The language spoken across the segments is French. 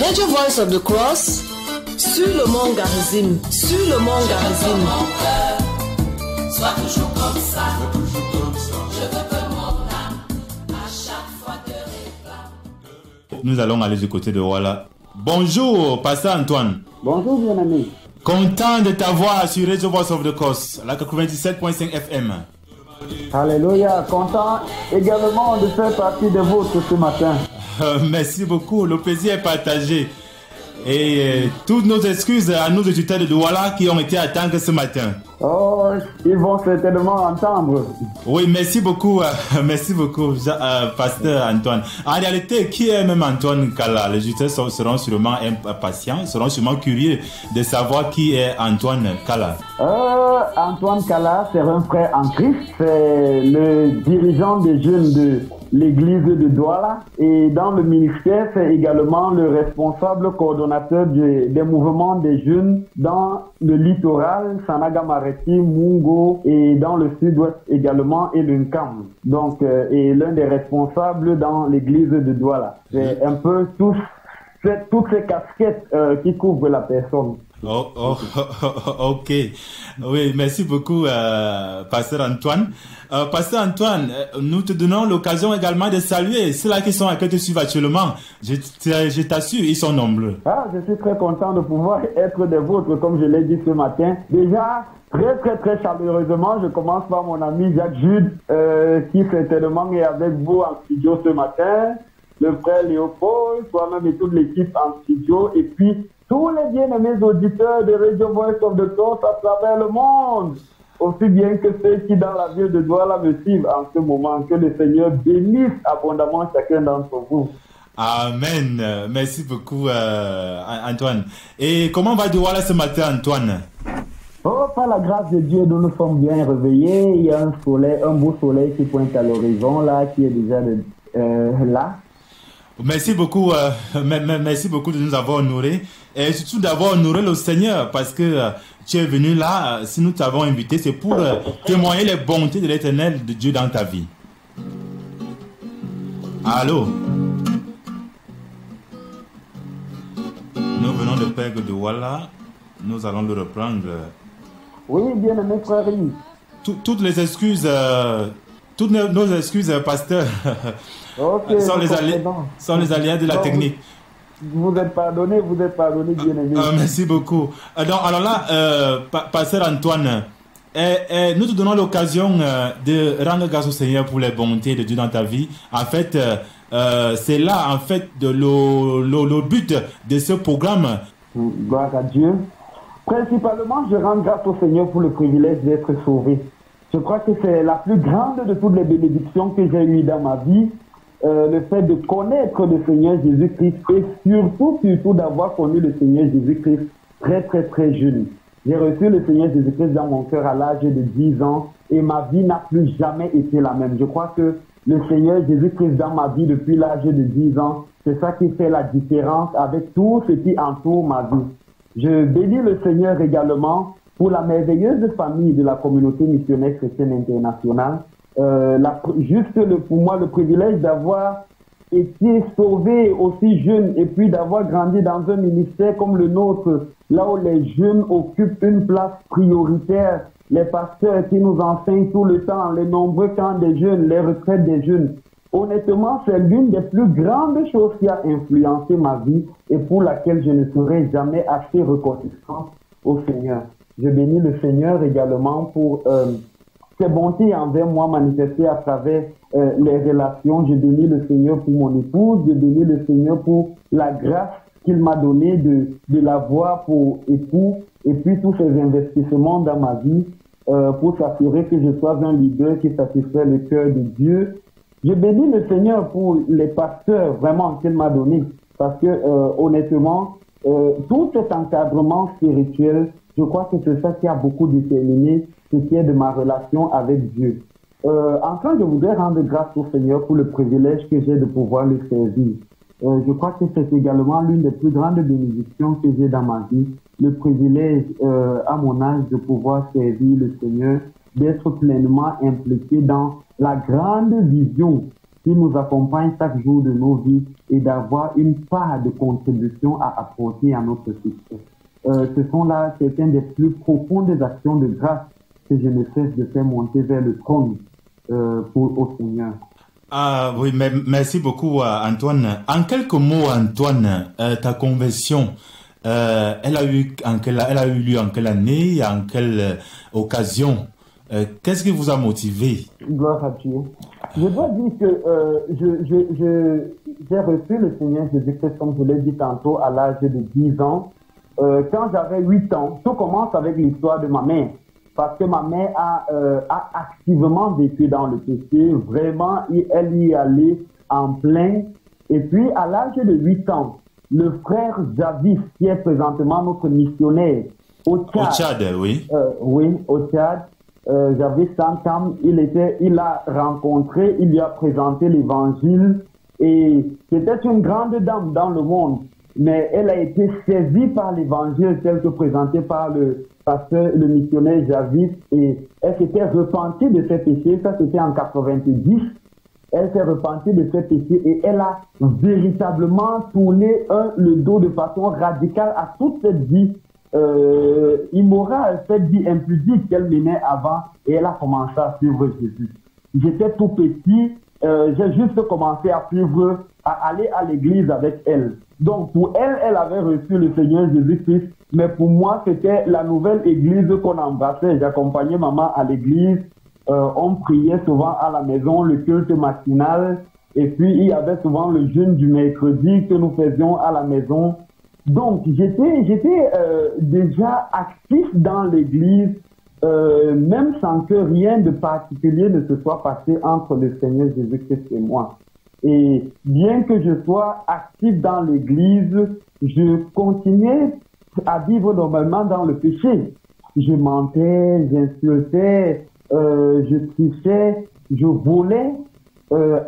Radio Voice of the Cross, sur le mont Garizim, sur le mont Garizim. Sois toujours comme ça, je veux que mon âme à chaque fois te réclame. Nous allons aller du côté de Douala. Bonjour, Pasteur Antoine. Bonjour, bien-aimé. Content de t'avoir sur Radio Voice of the Cross, la 97.5 FM. Alléluia, content également de faire partie de vôtres ce matin. Merci beaucoup, le plaisir est partagé. Et toutes nos excuses à nos auditeurs de Douala qui ont été attendus ce matin. Oh, ils vont certainement entendre. Oui, merci beaucoup, Pasteur Antoine. En réalité, qui est même Antoine Kala? Les auditeurs seront sûrement impatients, seront sûrement curieux de savoir qui est Antoine Kala. Antoine Kala, c'est un frère en Christ, c'est le dirigeant des jeunes de l'église de Douala, et dans le ministère, c'est également le responsable coordonnateur des mouvements des jeunes dans le littoral, Sanaga-Maritime, Mungo, et dans le sud-ouest également, et le Nkam. Donc, et l'un des responsables dans l'église de Douala. C'est un peu toutes ces casquettes qui couvrent la personne. Ok. Oui, merci beaucoup, Pasteur Antoine. Pasteur Antoine, nous te donnons l'occasion également de saluer ceux-là qui sont à côté de suivre actuellement. Je t'assure, ils sont nombreux. Je suis très content de pouvoir être des vôtres, comme je l'ai dit ce matin. Déjà, très chaleureusement, je commence par mon ami Jacques Jude, qui certainement est avec vous en studio ce matin. Le frère Léopold, toi-même et toute l'équipe en studio. Et puis, tous les bien-aimés auditeurs de Radio Voice of the Cross à travers le monde, aussi bien que ceux qui dans la ville de Douala me suivent en ce moment, que le Seigneur bénisse abondamment chacun d'entre vous. Amen. Merci beaucoup, Antoine. Et comment va Douala ce matin, Antoine? Par la grâce de Dieu, nous nous sommes bien réveillés. Il y a un beau soleil qui pointe à l'horizon, là, qui est déjà là. Merci beaucoup de nous avoir honorés et surtout d'avoir honoré le Seigneur, parce que tu es venu là, si nous t'avons invité, c'est pour témoigner les bontés de l'Éternel de Dieu dans ta vie. Allô? Nous venons de perdre Douala, nous allons le reprendre. Oui, bien aimé frère. Toutes les excuses, toutes nos excuses, pasteur. Okay, sont les aléas de la technique. Vous êtes pardonné, bien aimé. Merci beaucoup. Alors là, pasteur Antoine, nous te donnons l'occasion de rendre grâce au Seigneur pour les bontés de Dieu dans ta vie. En fait, c'est là, en fait, le but de ce programme. Gloire à Dieu. Principalement, je rends grâce au Seigneur pour le privilège d'être sauvé. Je crois que c'est la plus grande de toutes les bénédictions que j'ai eues dans ma vie. Le fait de connaître le Seigneur Jésus-Christ et surtout d'avoir connu le Seigneur Jésus-Christ très jeune. J'ai reçu le Seigneur Jésus-Christ dans mon cœur à l'âge de 10 ans et ma vie n'a plus jamais été la même. Je crois que le Seigneur Jésus-Christ dans ma vie depuis l'âge de 10 ans, c'est ça qui fait la différence avec tout ce qui entoure ma vie. Je bénis le Seigneur également pour la merveilleuse famille de la communauté missionnaire chrétienne internationale. Pour moi, le privilège d'avoir été sauvé aussi jeune et puis d'avoir grandi dans un ministère comme le nôtre, là où les jeunes occupent une place prioritaire, les pasteurs qui nous enseignent tout le temps, les nombreux camps des jeunes, les retraites des jeunes. Honnêtement, c'est l'une des plus grandes choses qui a influencé ma vie et pour laquelle je ne serai jamais assez reconnaissant au Seigneur. Je bénis le Seigneur également pour ses bontés envers moi manifestées à travers les relations. Je bénis le Seigneur pour mon épouse. Je bénis le Seigneur pour la grâce qu'il m'a donnée de l'avoir pour époux. Et puis tous ces investissements dans ma vie pour s'assurer que je sois un leader qui satisfait le cœur de Dieu. Je bénis le Seigneur pour les pasteurs vraiment qu'il m'a donné. Parce que honnêtement, tout cet encadrement spirituel, je crois que c'est ça qui a beaucoup déterminé ce qui est de ma relation avec Dieu. Enfin, je voudrais rendre grâce au Seigneur pour le privilège que j'ai de pouvoir le servir. Je crois que c'est également l'une des plus grandes bénédictions que j'ai dans ma vie, le privilège à mon âge de pouvoir servir le Seigneur, d'être pleinement impliqué dans la grande vision qui nous accompagne chaque jour de nos vies et d'avoir une part de contribution à apporter à notre succès. Ce sont là certaines des plus profondes actions de grâce que je ne cesse de faire monter vers le trône au Seigneur. Ah oui, mais merci beaucoup Antoine. En quelques mots, Antoine, ta conversion, elle a eu lieu en quelle année, en quelle occasion? Qu'est-ce qui vous a motivé? Gloire à Dieu. Je dois dire que j'ai reçu le Seigneur Jésus-Christ, comme je l'ai dit tantôt, à l'âge de 10 ans. Quand j'avais 8 ans, tout commence avec l'histoire de ma mère. Parce que ma mère a activement vécu dans le péché. Vraiment, elle y allait en plein. Et puis, à l'âge de 8 ans, le frère Javis, qui est présentement notre missionnaire au Tchad. Au Tchad, oui. Oui, au Tchad. Javis Santam, il a rencontré, il lui a présenté l'évangile. Et c'était une grande dame dans le monde. Mais elle a été saisie par l'évangile tel que présenté par le pasteur, le missionnaire Javis, et elle s'était repentie de ses péchés. Ça, c'était en 90. Elle s'est repentie de ses péchés et elle a véritablement tourné le dos de façon radicale à toute cette vie immorale, cette vie impudique qu'elle menait avant, et elle a commencé à suivre Jésus. J'étais tout petit, j'ai juste commencé à aller à l'église avec elle. Donc pour elle, elle avait reçu le Seigneur Jésus-Christ, mais pour moi, c'était la nouvelle église qu'on embrassait. J'accompagnais maman à l'église, on priait souvent à la maison, le culte matinal, et puis il y avait souvent le jeûne du mercredi que nous faisions à la maison. Donc j'étais déjà actif dans l'église, même sans que rien de particulier ne se soit passé entre le Seigneur Jésus-Christ et moi. Et bien que je sois actif dans l'église, je continuais à vivre normalement dans le péché. Je mentais, j'insultais, je trichais, je volais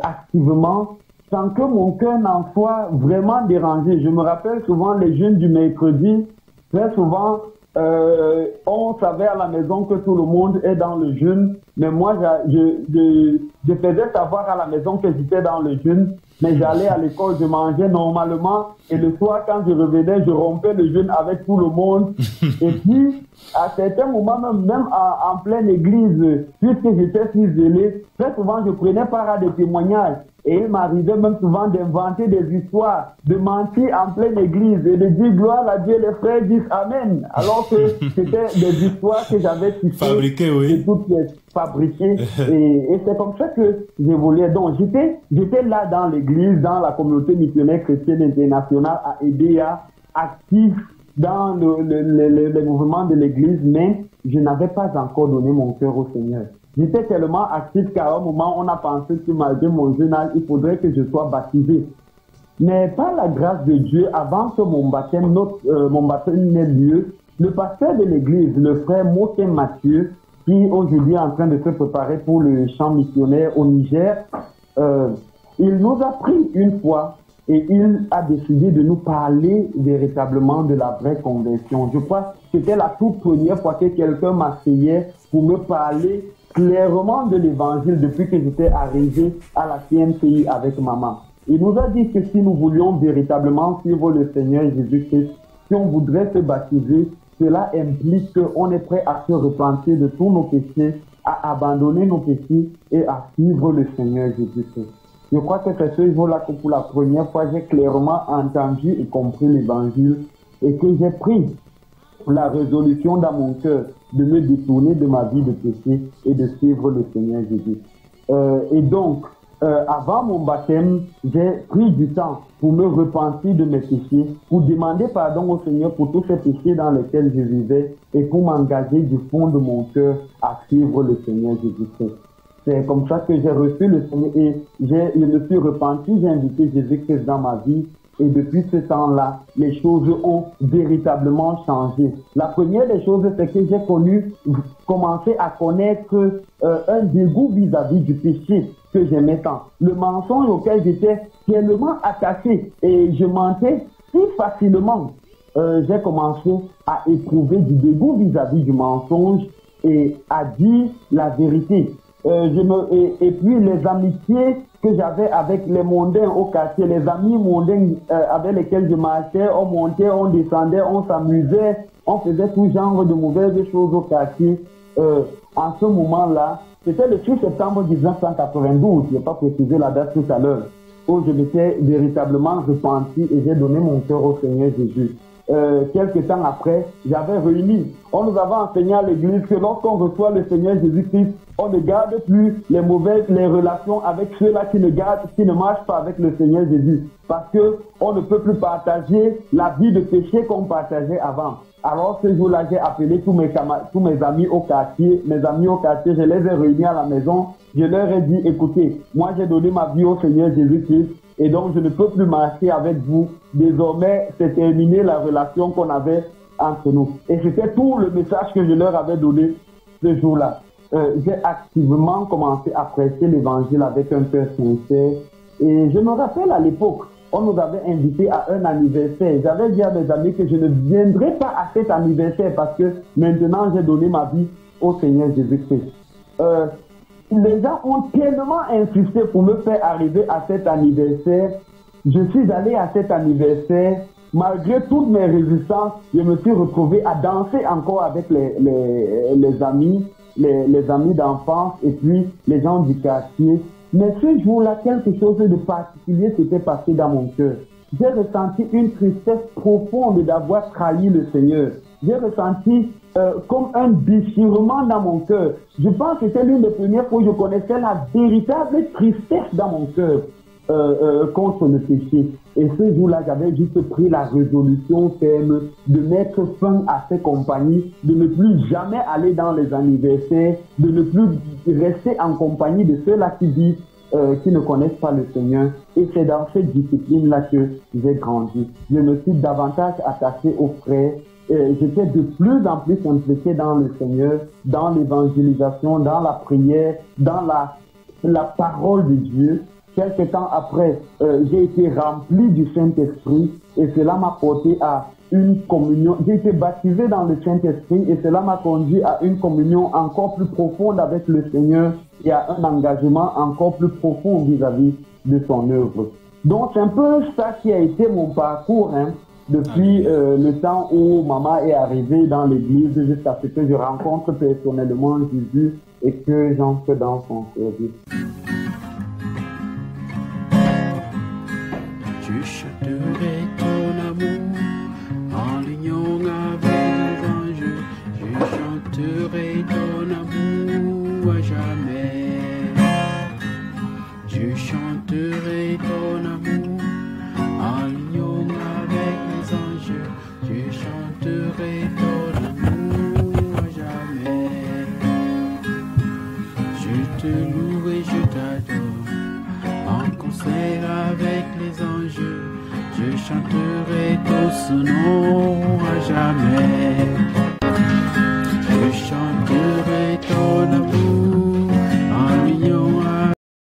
activement sans que mon cœur n'en soit vraiment dérangé. Je me rappelle souvent les jeûnes du mercredi, très souvent on savait à la maison que tout le monde est dans le jeûne, mais moi je faisais savoir à la maison que j'étais dans le jeûne, mais j'allais à l'école, je mangeais normalement, et le soir quand je revenais, je rompais le jeûne avec tout le monde. Et puis à certains moments, même en pleine église, puisque j'étais si zélé, très souvent je prenais part à des témoignages. Et il m'arrivait même souvent d'inventer des histoires, de mentir en pleine église et de dire gloire à Dieu, les frères disent Amen. Alors que c'était des histoires que j'avais fabriquées, oui. Toutes fabriquées. Et c'est comme ça que j'évoluais. Donc j'étais là dans l'église, dans la communauté missionnaire chrétienne internationale à EDEA, actif dans les mouvements de l'église, mais je n'avais pas encore donné mon cœur au Seigneur. J'étais tellement actif qu'à un moment, on a pensé que malgré mon jeune âge, il faudrait que je sois baptisé. Mais par la grâce de Dieu, avant que mon baptême n'ait lieu, le pasteur de l'église, le frère Moken Mathieu, qui aujourd'hui est en train de se préparer pour le chant missionnaire au Niger, il nous a pris une fois et il a décidé de nous parler véritablement de la vraie conversion. Je crois que c'était la toute première fois que quelqu'un m'asseyait pour me parler clairement de l'évangile depuis que j'étais arrivé à la CMCI avec maman. Il nous a dit que si nous voulions véritablement suivre le Seigneur Jésus-Christ, si on voudrait se baptiser, cela implique qu'on est prêt à se repentir de tous nos péchés, à abandonner nos péchés et à suivre le Seigneur Jésus-Christ. Je crois que c'est ce jour-là que pour la première fois, j'ai clairement entendu et compris l'évangile et que j'ai pris la résolution dans mon cœur de me détourner de ma vie de péché et de suivre le Seigneur Jésus. Et donc, avant mon baptême, j'ai pris du temps pour me repentir de mes péchés, pour demander pardon au Seigneur pour tous ces péchés dans lesquels je vivais et pour m'engager du fond de mon cœur à suivre le Seigneur Jésus-Christ. C'est comme ça que j'ai reçu le Seigneur et je me suis repenti, j'ai invité Jésus-Christ dans ma vie. Et depuis ce temps-là, les choses ont véritablement changé. La première des choses, c'est que j'ai commencé à connaître un dégoût vis-à-vis du péché que j'aimais tant. Le mensonge auquel j'étais tellement attaché et je mentais si facilement. J'ai commencé à éprouver du dégoût vis-à-vis du mensonge et à dire la vérité. Et puis les amitiés que j'avais avec les mondains au quartier, les amis mondains avec lesquels je marchais, on montait, on descendait, on s'amusait, on faisait tout genre de mauvaises choses au quartier. En ce moment-là, c'était le 6 septembre 1992, je n'ai pas précisé la date tout à l'heure, où je m'étais véritablement repenti et j'ai donné mon cœur au Seigneur Jésus. Quelques temps après, j'avais réuni. On nous avait enseigné à l'église que lorsqu'on reçoit le Seigneur Jésus-Christ, on ne garde plus les relations avec ceux-là qui ne marchent pas avec le Seigneur Jésus. Parce que on ne peut plus partager la vie de péché qu'on partageait avant. Alors ce jour-là, j'ai appelé tous mes amis au quartier. Mes amis au quartier, je les ai réunis à la maison. Je leur ai dit, écoutez, moi j'ai donné ma vie au Seigneur Jésus-Christ. Et donc, je ne peux plus marcher avec vous. Désormais, c'est terminé la relation qu'on avait entre nous. Et c'était tout le message que je leur avais donné ce jour-là. J'ai activement commencé à prêcher l'évangile avec un cœur sincère. Et je me rappelle à l'époque, on nous avait invités à un anniversaire. J'avais dit à mes amis que je ne viendrai pas à cet anniversaire parce que maintenant, j'ai donné ma vie au Seigneur Jésus-Christ. Les gens ont tellement insisté pour me faire arriver à cet anniversaire. Je suis allé à cet anniversaire. Malgré toutes mes résistances, je me suis retrouvé à danser encore avec les amis, les amis d'enfance et puis les gens du quartier. Mais ce jour-là, quelque chose de particulier s'était passé dans mon cœur. J'ai ressenti une tristesse profonde d'avoir trahi le Seigneur. J'ai ressenti comme un déchirement dans mon cœur. Je pense que c'était l'une des premières fois où je connaissais la véritable tristesse dans mon cœur contre le péché. Et ce jour-là, j'avais juste pris la résolution ferme de mettre fin à ces compagnies, de ne plus jamais aller dans les anniversaires, de ne plus rester en compagnie de ceux-là qui ne connaissent pas le Seigneur. Et c'est dans cette discipline-là que j'ai grandi. Je me suis davantage attaché aux frères. J'étais de plus en plus impliqué dans le Seigneur, dans l'évangélisation, dans la prière, dans la parole de Dieu. Quelque temps après, j'ai été rempli du Saint-Esprit et cela m'a porté à une communion. J'ai été baptisé dans le Saint-Esprit et cela m'a conduit à une communion encore plus profonde avec le Seigneur et à un engagement encore plus profond vis-à-vis de son œuvre. Donc c'est un peu ça qui a été mon parcours, depuis le temps où maman est arrivée dans l'église jusqu'à ce que je rencontre personnellement Jésus et que j'entre dans son service. Je chanterai ton amour en l'union avec les anges. Je chanterai ton amour à jamais. Je chanterai ton amour en l'union avec les anges. Je chanterai ton amour à jamais. Je te loue et je t'adore en concert avec les anges. Je chanterai ton nom à jamais.